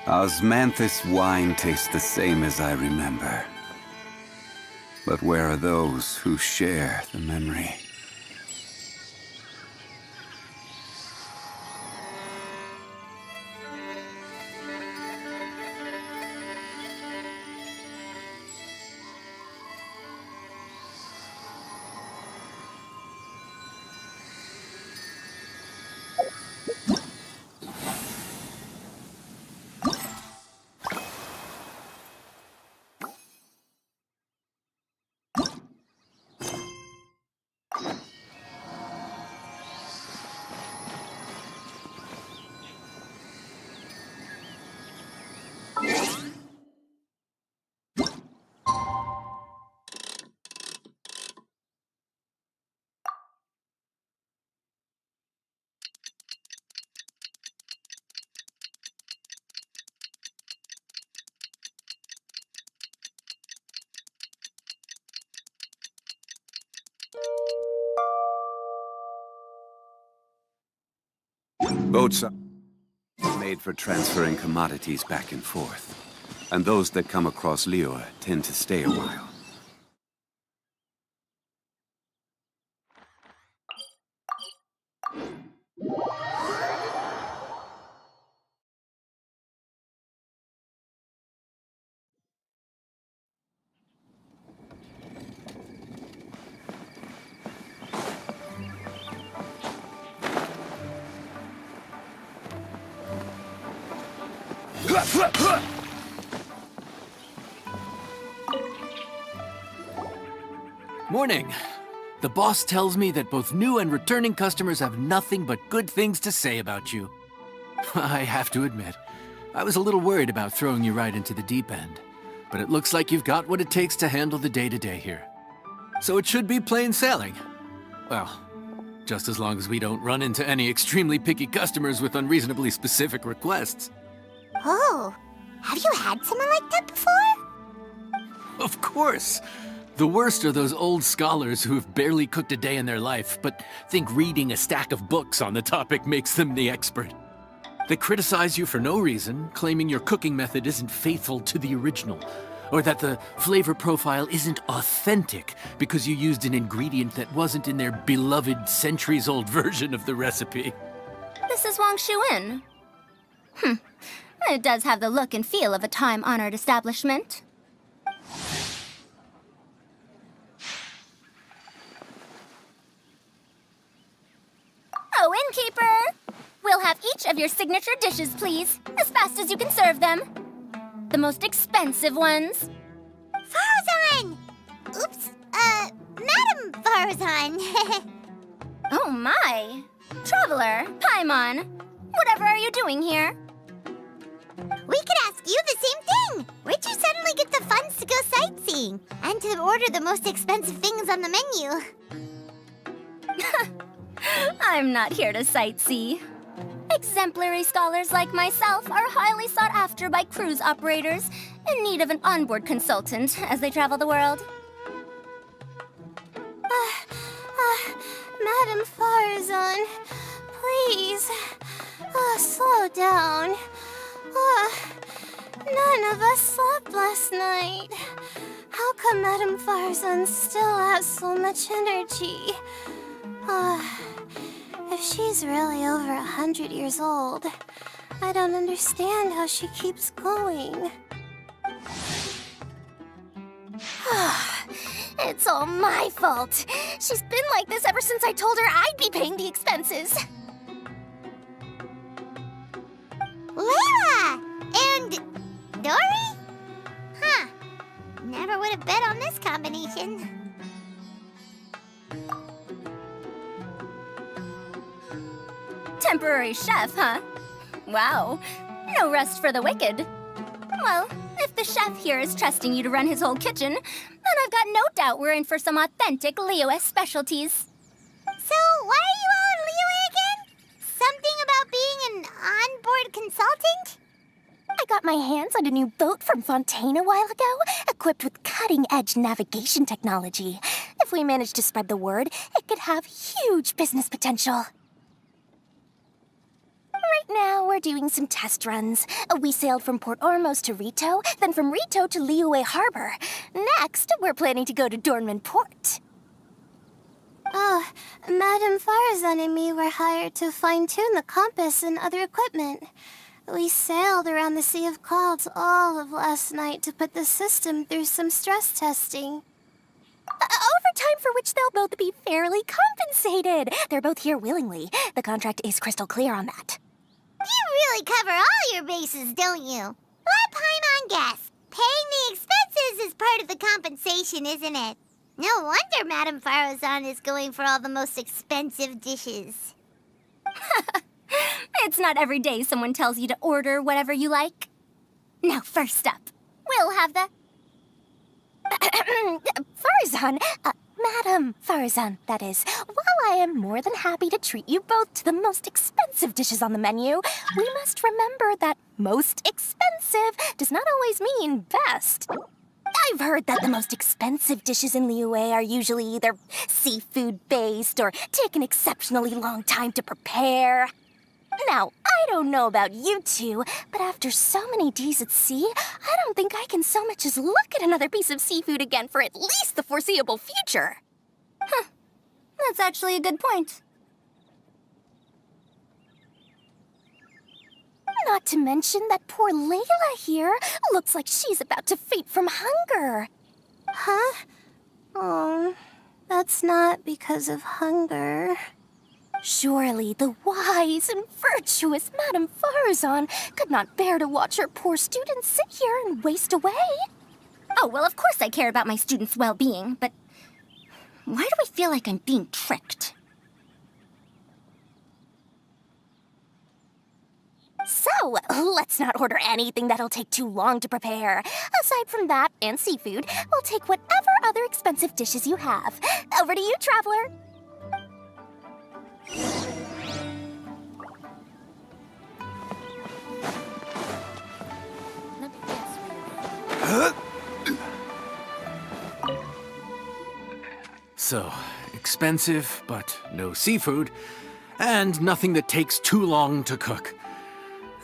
Osmanthus wine tastes the same as I remember. But where are those who share the memory? Boats are made for transferring commodities back and forth, and those that come across Liyue tend to stay a while. Morning. The boss tells me that both new and returning customers have nothing but good things to say about you. I have to admit, I was a little worried about throwing you right into the deep end, but it looks like you've got what it takes to handle the day-to-day here. So it should be plain sailing. Well, just as long as we don't run into any extremely picky customers with unreasonably specific requests. Oh, have you had someone like that before? Of course! The worst are those old scholars who have barely cooked a day in their life, but think reading a stack of books on the topic makes them the expert. They criticize you for no reason, claiming your cooking method isn't faithful to the original, or that the flavor profile isn't authentic because you used an ingredient that wasn't in their beloved centuries-old version of the recipe. This is Wang Shuin. It does have the look and feel of a time-honored establishment. Oh, innkeeper! We'll have each of your signature dishes, please, as fast as you can serve them. The most expensive ones. Farazan! Oops, Madam Farazan. Oh my! Traveler, Paimon, whatever are you doing here? We could ask you the same thing! Where'd you suddenly get the funds to go sightseeing? And to order the most expensive things on the menu? I'm not here to sightsee. Exemplary scholars like myself are highly sought after by cruise operators in need of an onboard consultant as they travel the world. Madam Farazan, please, slow down. None of us slept last night. How come Madam Farazan still has so much energy? If she's really over 100 years old, I don't understand how she keeps going. It's all my fault. She's been like this ever since I told her I'd be paying the expenses. Layla! And Dory? Huh. Never would have bet on this combination. Temporary chef, huh? Wow. No rest for the wicked. Well, if the chef here is trusting you to run his whole kitchen, then I've got no doubt we're in for some authentic Liyue specialties. So, why are you all in Liyue again? Something about being an onboard consultant? I got my hands on a new boat from Fontaine a while ago, equipped with cutting-edge navigation technology. If we manage to spread the word, it could have huge business potential. Right now, we're are doing some test runs. We sailed from Port Ormos to Rito, then from Rito to Liyue Harbor. Next, we're planning to go to Dornman Port. Oh, Madame Farazan and me were hired to fine-tune the compass and other equipment. We sailed around the Sea of Clouds all of last night to put the system through some stress testing. Overtime for which they'll both be fairly compensated. They're both here willingly. The contract is crystal clear on that. You really cover all your bases, don't you? Let Paimon guess. Paying the expenses is part of the compensation, isn't it? No wonder Madame Farazan is going for all the most expensive dishes. It's not every day someone tells you to order whatever you like. Now, first up, we'll have the... Farazan, Madame Farazan, that is. While I am more than happy to treat you both to the most expensive dishes on the menu, we must remember that most expensive does not always mean best. I've heard that the most expensive dishes in Liyue are usually either seafood-based or take an exceptionally long time to prepare. Now, I don't know about you two, but after so many days at sea, I don't think I can so much as look at another piece of seafood again for at least the foreseeable future. Huh. That's actually a good point. Not to mention that poor Layla here looks like she's about to faint from hunger. Huh? Oh, that's not because of hunger. Surely the wise and virtuous Madame Farazan could not bear to watch her poor students sit here and waste away. Oh, well, of course I care about my students' well-being, but why do I feel like I'm being tricked? So, let's not order anything that'll take too long to prepare. Aside from that and seafood, we'll take whatever other expensive dishes you have. Over to you, Traveler. So, expensive, but no seafood, and nothing that takes too long to cook.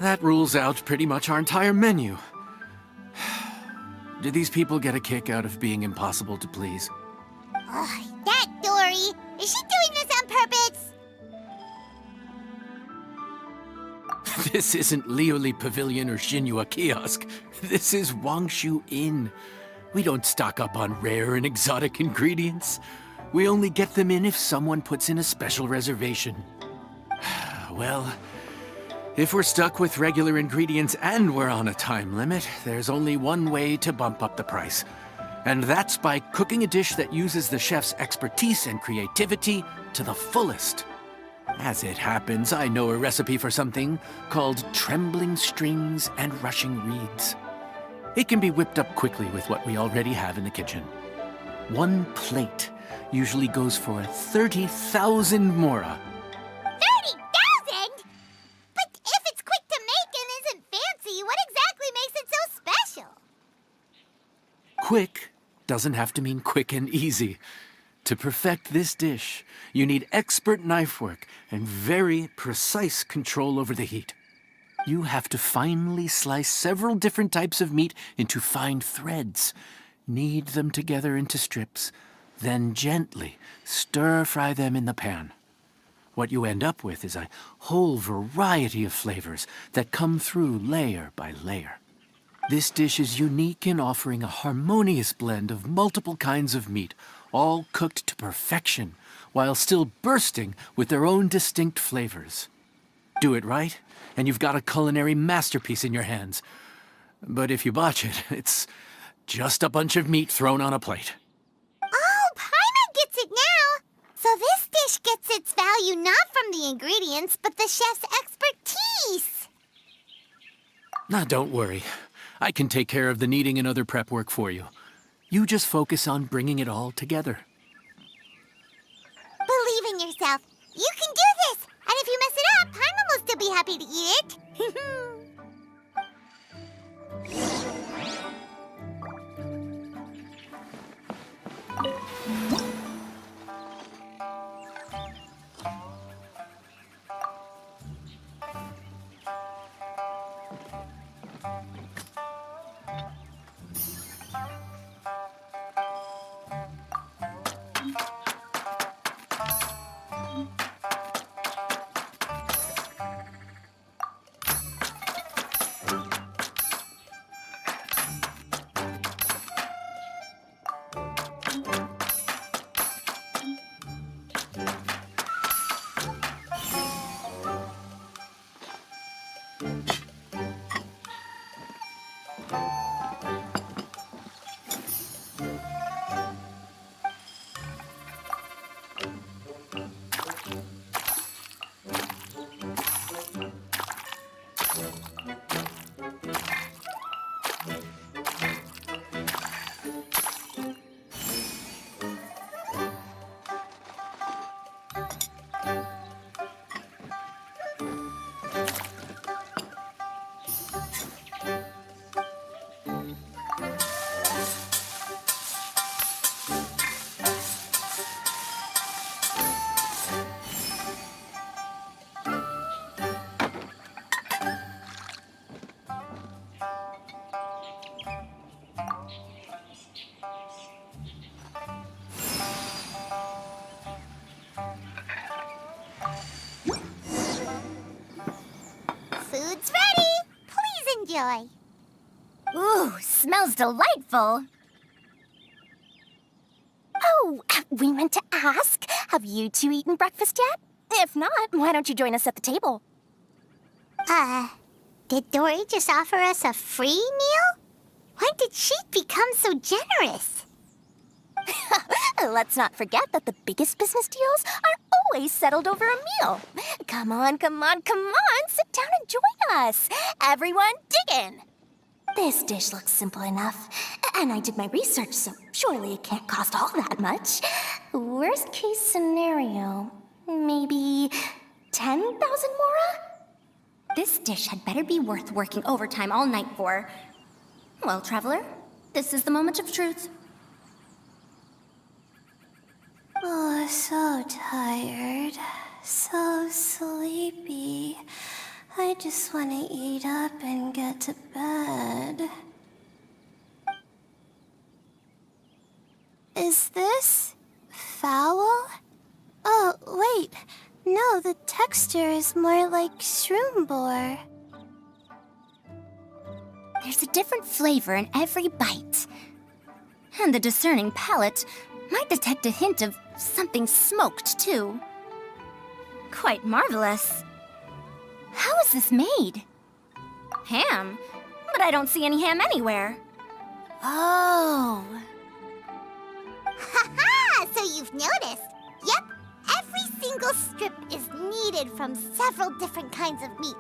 That rules out pretty much our entire menu. Do these people get a kick out of being impossible to please? Ugh, that Dory! Is she doing this on purpose? This isn't Lioli Pavilion or Xinhua Kiosk. This is Wangshu Inn. We don't stock up on rare and exotic ingredients. We only get them in if someone puts in a special reservation. Well, if we're stuck with regular ingredients and we're on a time limit, there's only one way to bump up the price. And that's by cooking a dish that uses the chef's expertise and creativity to the fullest. As it happens, I know a recipe for something called trembling strings and rushing reeds. It can be whipped up quickly with what we already have in the kitchen. One plate usually goes for 30,000 mora. 30,000? But if it's quick to make and isn't fancy, what exactly makes it so special? Quick doesn't have to mean quick and easy. To perfect this dish, you need expert knife work and very precise control over the heat. You have to finely slice several different types of meat into fine threads, knead them together into strips, then gently stir-fry them in the pan. What you end up with is a whole variety of flavors that come through layer by layer. This dish is unique in offering a harmonious blend of multiple kinds of meat, all cooked to perfection, while still bursting with their own distinct flavors. Do it right, and you've got a culinary masterpiece in your hands. But if you botch it, it's just a bunch of meat thrown on a plate. Oh, Paimon gets it now! So this dish gets its value not from the ingredients, but the chef's expertise! Now, don't worry. I can take care of the kneading and other prep work for you. You just focus on bringing it all together. Believe in yourself. You can do this! And if you mess it up, Paimon will still be happy to eat it. Food's ready. Please enjoy. Ooh, smells delightful. Oh, we meant to ask, have you two eaten breakfast yet? If not, why don't you join us at the table? Did Dory just offer us a free meal? When did she become so generous? Let's not forget that the biggest business deals are always settled over a meal. Come on, come on, come on, sit down and join us. Everyone, dig in. This dish looks simple enough, and I did my research, so surely it can't cost all that much. Worst case scenario, maybe 10,000 mora? This dish had better be worth working overtime all night for. Well, traveler, this is the moment of truth. Oh, so tired. So sleepy. I just want to eat up and get to bed. Is this foul? Oh, wait. No, the texture is more like shroom boar. There's a different flavor in every bite. And the discerning palate might detect a hint of something smoked, too. Quite marvelous. How is this made? Ham? But I don't see any ham anywhere. Oh. Ha-ha! So you've noticed. Yep, every single strip is kneaded from several different kinds of meat.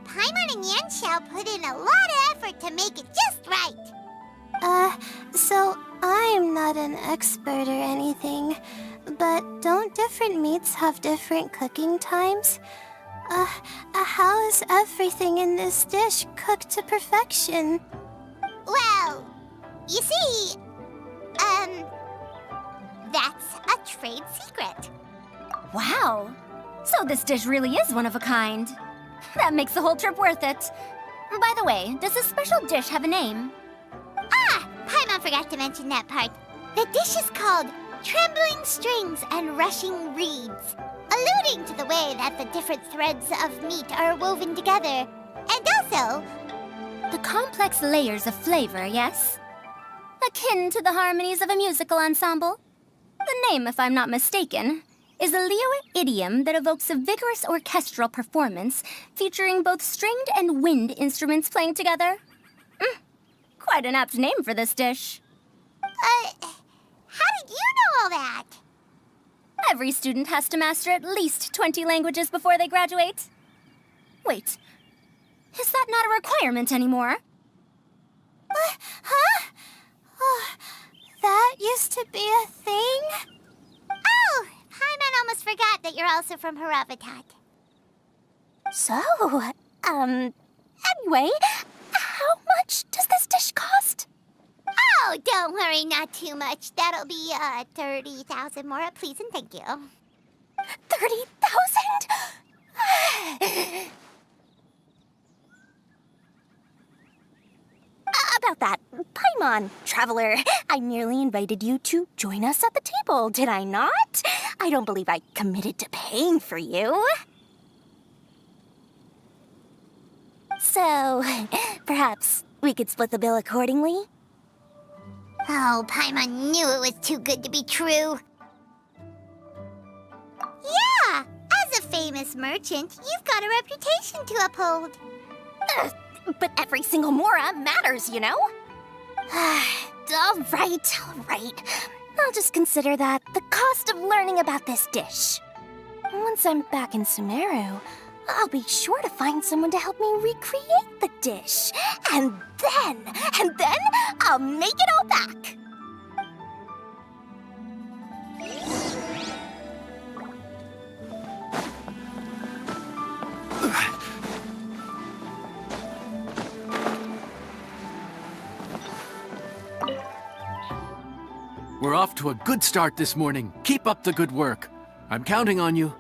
Paimon and Yanxiao put in a lot of effort to make it just right. So I'm not an expert or anything, but don't different meats have different cooking times? How is everything in this dish cooked to perfection? Well, you see, that's a trade secret. Wow. So this dish really is one of a kind. That makes the whole trip worth it. By the way, does this special dish have a name? Paimon forgot to mention that part. The dish is called Trembling Strings and Rushing Reeds, alluding to the way that the different threads of meat are woven together. And also, The complex layers of flavor, yes? Akin to the harmonies of a musical ensemble? The name, if I'm not mistaken, is a Liyue idiom that evokes a vigorous orchestral performance featuring both stringed and wind instruments playing together. Quite an apt name for this dish. how did you know all that? Every student has to master at least 20 languages before they graduate. Wait, is that not a requirement anymore? Huh? Oh, that used to be a thing? Oh, Paimon almost forgot that you're also from Haravatat. So, anyway, how much does this dish cost? Oh, don't worry, not too much. That'll be 30,000 more, please and thank you. 30,000? About that, Paimon, traveler, I merely invited you to join us at the table, did I not? I don't believe I committed to paying for you. So, perhaps we could split the bill accordingly? Oh, Paimon knew it was too good to be true. Yeah, as a famous merchant, you've got a reputation to uphold. But every single mora matters, you know? All right. I'll just consider that the cost of learning about this dish. Once I'm back in Sumeru, I'll be sure to find someone to help me recreate the dish. And then I'll make it all back. We're off to a good start this morning. Keep up the good work. I'm counting on you.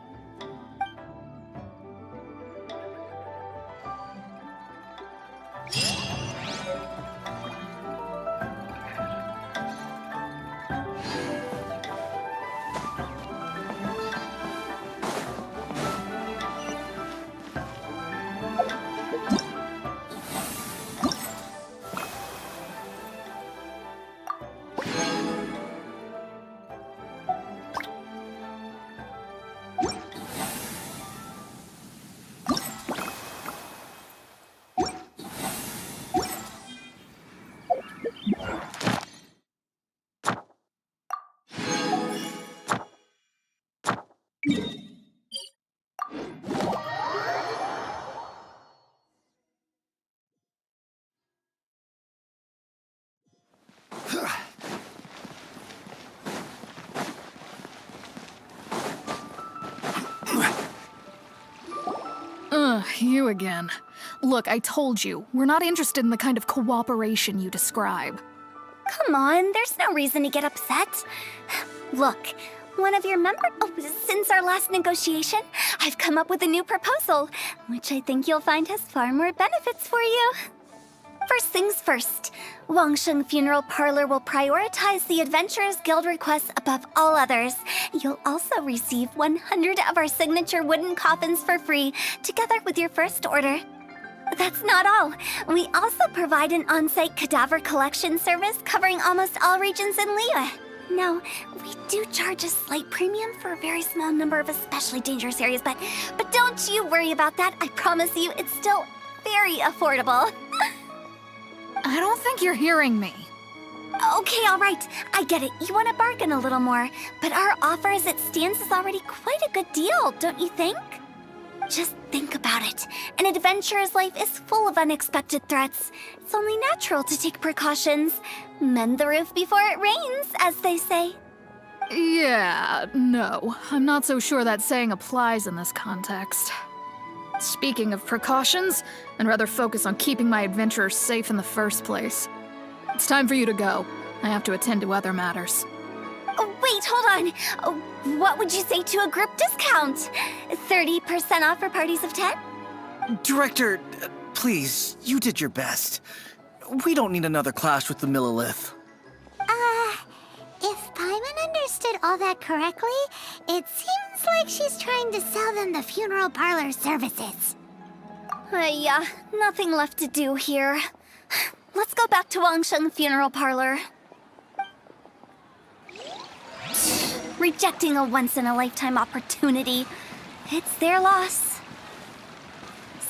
You again. Look, I told you, we're not interested in the kind of cooperation you describe. Come on, there's no reason to get upset. Look, one of your members... Oh, since our last negotiation, I've come up with a new proposal, which I think you'll find has far more benefits for you. First things first, Wangsheng Funeral Parlor will prioritize the Adventurers Guild requests above all others. You'll also receive 100 of our signature wooden coffins for free, together with your first order. That's not all. We also provide an on-site cadaver collection service covering almost all regions in Liyue. Now, we do charge a slight premium for a very small number of especially dangerous areas, but don't you worry about that. I promise you, it's still very affordable. I don't think you're hearing me. Okay, all right. I get it. You want to bargain a little more, but our offer as it stands is already quite a good deal, don't you think? Just think about it. An adventurer's life is full of unexpected threats. It's only natural to take precautions. Mend the roof before it rains, as they say. Yeah, no. I'm not so sure that saying applies in this context. Speaking of precautions, I'd rather focus on keeping my adventurers safe in the first place. It's time for you to go. I have to attend to other matters. Oh, wait, hold on. Oh, what would you say to a group discount? 30% off for parties of 10? Director, please, you did your best. We don't need another clash with the Millilith. If Paimon understood all that correctly, it seems like she's trying to sell them the funeral parlor services. Yeah, nothing left to do here. Let's go back to Wangsheng Funeral Parlor. Rejecting a once-in-a-lifetime opportunity. It's their loss.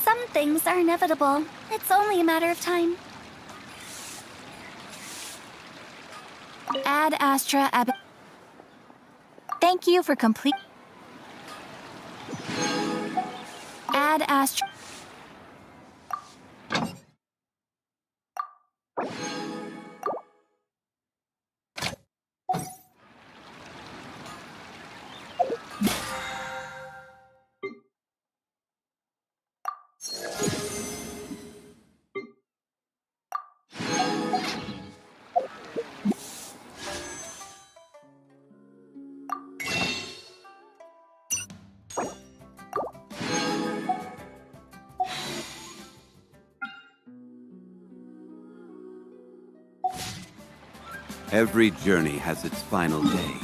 Some things are inevitable. It's only a matter of time. Ad Astra Ab. Thank you for complete. Ad Astra. Every journey has its final day.